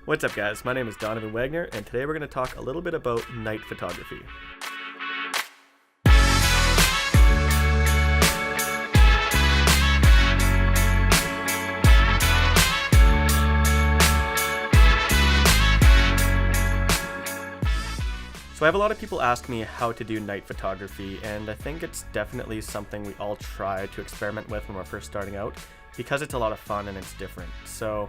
What's up guys, my name is Donovan Wagner and today we're going to talk a little bit about night photography. So I have a lot of people ask me how to do night photography, and I think it's definitely something we all try to experiment with when we're first starting out because it's a lot of fun and it's different. So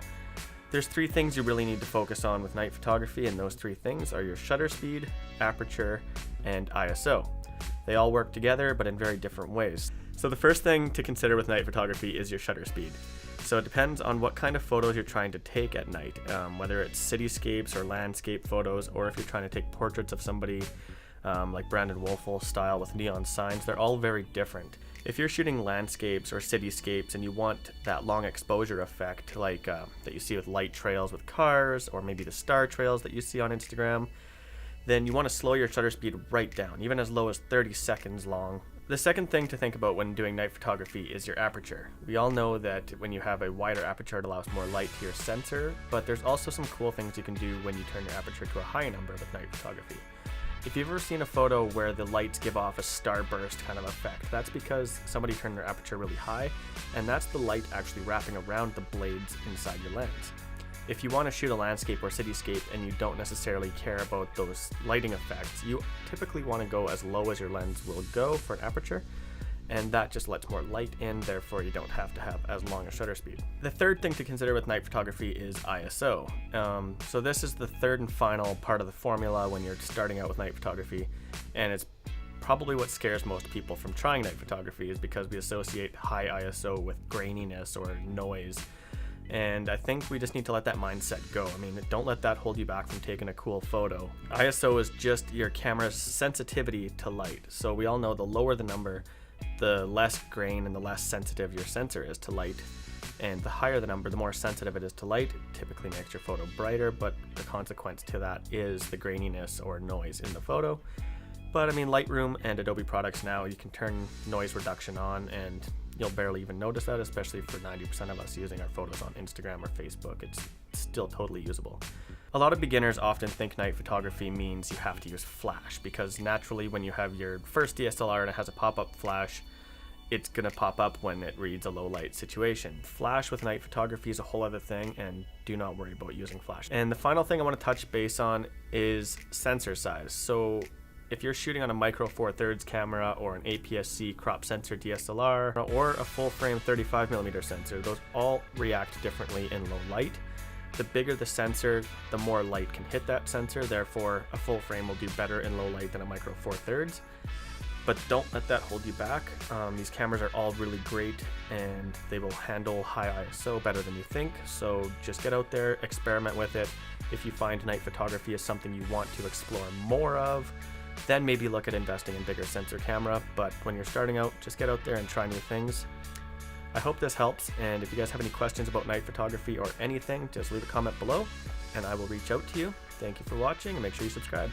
there's three things you really need to focus on with night photography, and those three things are your shutter speed, aperture, and ISO. They all work together, but in very different ways. So the first thing to consider with night photography is your shutter speed. So it depends on what kind of photos you're trying to take at night, whether it's cityscapes or landscape photos, or if you're trying to take portraits of somebody like Brandon Wolfel style with neon signs. They're all very different. If you're shooting landscapes or cityscapes and you want that long exposure effect like that you see with light trails with cars, or maybe the star trails that you see on Instagram, then you want to slow your shutter speed right down, even as low as 30 seconds long. The second thing to think about when doing night photography is your aperture. We all know that when you have a wider aperture, it allows more light to your sensor, but there's also some cool things you can do when you turn your aperture to a high number with night photography. If you've ever seen a photo where the lights give off a starburst kind of effect, that's because somebody turned their aperture really high, and that's the light actually wrapping around the blades inside your lens. If you want to shoot a landscape or cityscape and you don't necessarily care about those lighting effects, you typically want to go as low as your lens will go for an aperture, and that just lets more light in, therefore you don't have to have as long a shutter speed. The third thing to consider with night photography is ISO. So this is the third and final part of the formula when you're starting out with night photography, and it's probably what scares most people from trying night photography, is because we associate high ISO with graininess or noise. And I think we just need to let that mindset go. I mean, don't let that hold you back from taking a cool photo. ISO is just your camera's sensitivity to light. So we all know the lower the number, the less grain and the less sensitive your sensor is to light. And the higher the number, the more sensitive it is to light. It typically makes your photo brighter, but the consequence to that is the graininess or noise in the photo. But I mean, Lightroom and Adobe products now, you can turn noise reduction on and you'll barely even notice that, especially for 90% of us using our photos on Instagram or Facebook. It's still totally usable. A lot of beginners often think night photography means you have to use flash, because naturally when you have your first DSLR and it has a pop-up flash, it's gonna pop up when it reads a low light situation. Flash with night photography is a whole other thing, and do not worry about using flash. And the final thing I want to touch base on is sensor size. So if you're shooting on a micro 4/3 camera or an APS-C crop sensor DSLR or a full frame 35mm sensor, those all react differently in low light. The bigger the sensor, the more light can hit that sensor, therefore a full frame will do better in low light than a micro 4/3. But don't let that hold you back. These cameras are all really great and they will handle high ISO better than you think, so just get out there, experiment with it. If you find night photography is something you want to explore more of, then maybe look at investing in bigger sensor camera. But when you're starting out, just get out there and try new things. I hope this helps, and if you guys have any questions about night photography or anything, just leave a comment below and I will reach out to you. Thank you for watching, and make sure you subscribe.